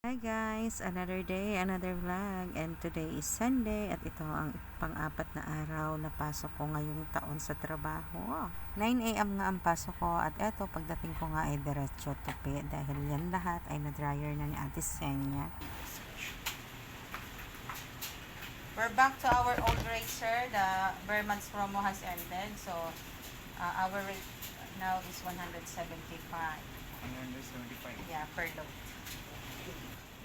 Hi guys, another day, another vlog, and today is Sunday at ito ang pang-apat na araw na pasok ko ngayong taon sa trabaho. 9 a.m. nga ang pasok ko at eto pagdating ko nga ay diretso tupi dahil yan lahat ay na-dryer na ni Ate Senya. We're back to our old rate, sir. The Berman's promo has ended, so our rate now is 175. 175. Yeah, per load.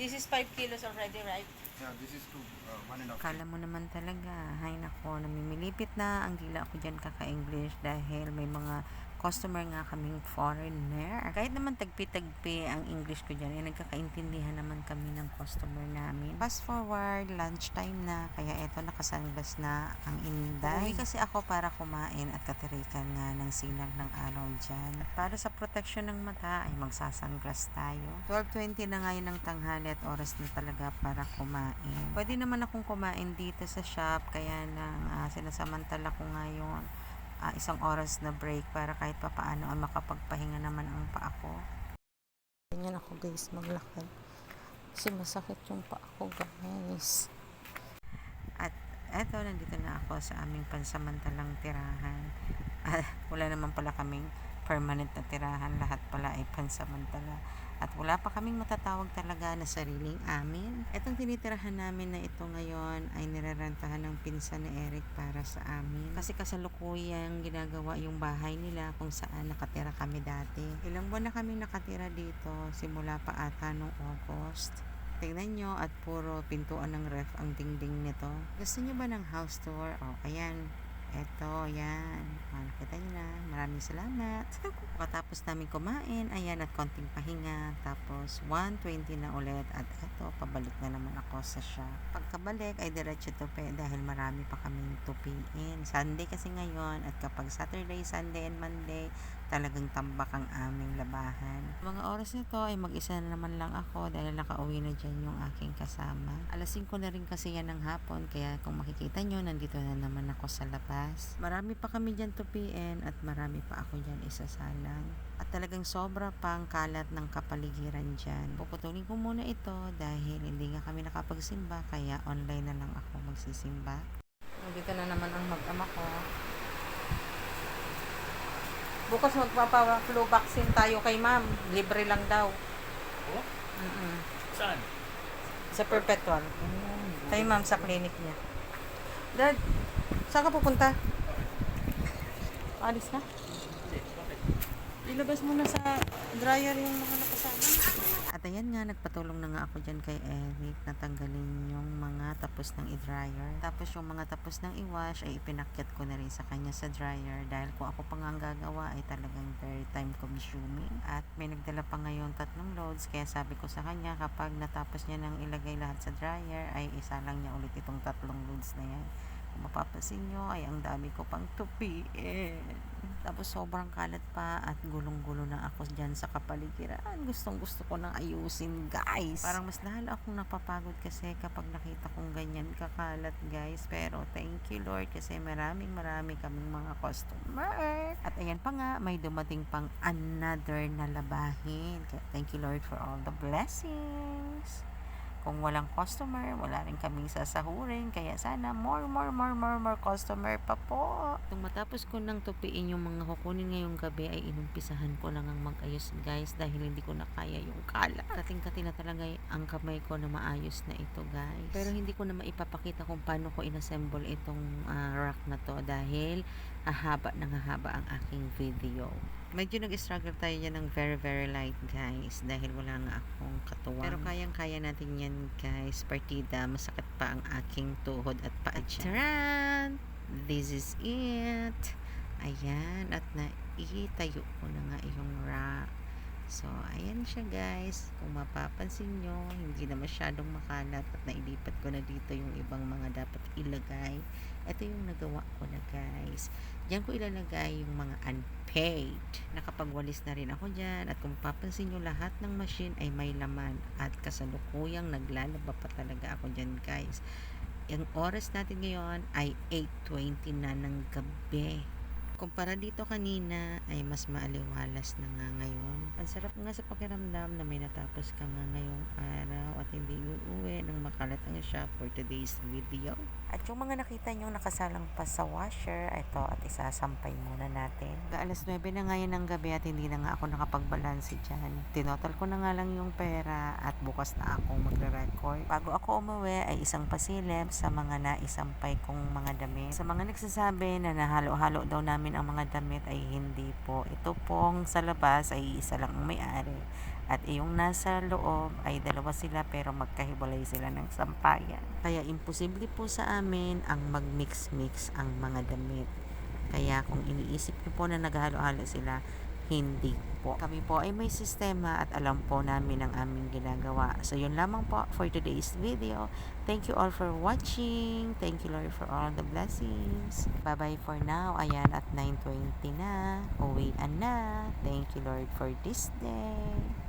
This is 5 kilos already, right? Yeah, this is 1.5. Kala mo naman talaga, hay nako, namimilipit na ang dila ko dyan kaka-English dahil may mga customer nga kaming foreigner. Kahit naman tagpi-tagpi ang English ko dyan, nagkakaintindihan naman kami ng customer namin. Fast forward, lunchtime na, kaya eto nakasunglass na ang Inday. Uwi kasi ako para kumain at katirikan nga ng sinar ng araw dyan. At para sa protection ng mata ay magsasunglass tayo. 12:20 na ngayon ng tanghali at oras na talaga para kumain. Pwede naman akong kumain dito sa shop, kaya nang sinasamantala ko ngayon isang oras na break para kahit papaano ay makapagpahinga naman ang paa ko. Ganyan ako guys maglakad. Kasi masakit yung paa ko guys. At eto, nandito na ako sa aming pansamantalang tirahan. Wala naman pala kaming permanent na tirahan. Lahat pala ay pansamantala. At wala pa kaming matatawag talaga na sariling amin. Itong tinitirahan namin na ito ngayon ay nirerentahan ng pinsan ni Eric para sa amin. Kasi kasalukuyang ginagawa yung bahay nila kung saan nakatira kami dati. Ilang buwan na kami nakatira dito, simula pa ata noong August. Tingnan nyo at puro pintuan ng ref ang dingding nito. Gusto nyo ba ng house tour? O, ayan. Eto, yan. Nakita nyo na. Maraming salamat. Pagkatapos namin kumain, ayan, at konting pahinga. Tapos, 1:20 na ulit. At eto, pabalik na naman ako sa shop. Pagkabalik, ay diretso tupi dahil marami pa kaming tupiin. Sunday kasi ngayon. At kapag Saturday, Sunday, and Monday, talagang tambak ang aming labahan. Mga oras nito ay mag-isa na naman lang ako dahil nakauwi na dyan yung aking kasama. Alas 5 na rin kasi yan ng hapon, kaya kung makikita nyo, nandito na naman ako sa labas. Marami pa kami dyan tupiin at marami pa ako dyan isasalang. At talagang sobra pang kalat ng kapaligiran dyan. Puputulin ko muna ito dahil hindi nga kami nakapagsimba, kaya online na lang ako magsisimba. Nandito na naman ang mag-ama ko. Bukas magpapa-flu vaccine tayo kay ma'am. Libre lang daw. Oh? Saan? Sa Perpetual. Kay ma'am sa clinic niya. Dad, saan ka pupunta? Alis na? Hindi, bakit? Ilabas mo na sa dryer yung mga nakasama. At ayan nga, nagpatulong na nga ako dyan kay Eric na tanggalin yung mga tapos ng i-dryer. Tapos yung mga tapos ng i-wash ay ipinakyat ko na rin sa kanya sa dryer dahil kung ako pa nga ang gagawa ay talagang very time consuming. At may nagdala pa ngayon 3 loads, kaya sabi ko sa kanya kapag natapos niya nang ilagay lahat sa dryer ay isa lang niya ulit itong 3 loads na yan. Kung mapapansin nyo ay ang dami ko pang tupiin. Tapos sobrang kalat pa at gulong-gulo na ako dyan sa kapaligiran. Gustong gusto ko nang ayusin guys. Parang mas lalo akong napapagod kasi kapag nakita kong ganyan kakalat guys. Pero thank you Lord kasi maraming kaming mga customer. At ayan pa nga, may dumating pang another na labahin. Kaya thank you Lord for all the blessings. Kung walang customer, wala rin kaming sasahurin. Kaya sana more customer pa po. Kung matapos ko nang tupiin yung mga kukunin ngayong gabi, ay inumpisahan ko lang ang mag-ayos guys dahil hindi ko na kaya yung kalat. Kating-kati na talaga ang kamay ko na maayos na ito guys. Pero hindi ko na maipapakita kung paano ko inassemble itong rack na to dahil hahaba ang aking video. Medyo nag-struggle tayo yan ng very light guys dahil wala nga akong katuwang. Pero kayang-kaya natin yan guys. Partida, masakit pa ang aking tuhod at paa dyan. Taran! This is it. Ayan, at naitayo ko na nga yung rack. So, ayan siya guys. Kung mapapansin nyo, hindi na masyadong makalat at nailipat ko na dito yung ibang mga dapat ilagay. Ito yung nagawa ko na guys. Diyan ko ilalagay yung mga unpaid. Nakapagwalis na rin ako dyan. At kung mapapansin nyo, lahat ng machine ay may laman. At kasalukuyang naglalaba pa talaga ako dyan guys. Yung oras natin ngayon ay 8:20 na ng gabi. Kumpara dito kanina ay mas maaliwalas na nga ngayon. Ang sarap nga sa pakiramdam na may natapos ka nga ngayong araw nakalat na siya for today's video. At yung mga nakita nyo nakasalang pa sa washer, ito at isasampay muna natin. Alas 9 na nga yan ng gabi at hindi na nga ako nakapagbalanse dyan. Tinotal ko na nga lang yung pera at bukas na akong magre-record. Bago ako umuwi ay isang pasilip sa mga naisampay kong mga damit. Sa mga nagsasabi na nahalo-halo daw namin ang mga damit ay hindi po. Ito pong sa labas ay isa lang ang may-ari. At yung nasa loob ay dalawa sila pero magkahiwalay sila ng sampayan. Kaya imposible po sa amin ang mag-mix-mix ang mga damit. Kaya kung iniisip niyo po na naghalo-halo sila, hindi po. Kami po ay may sistema at alam po namin ang aming ginagawa. So yun lamang po for today's video. Thank you all for watching. Thank you Lord for all the blessings. Bye-bye for now. Ayan at 9:20 na. Uwian na. Thank you Lord for this day.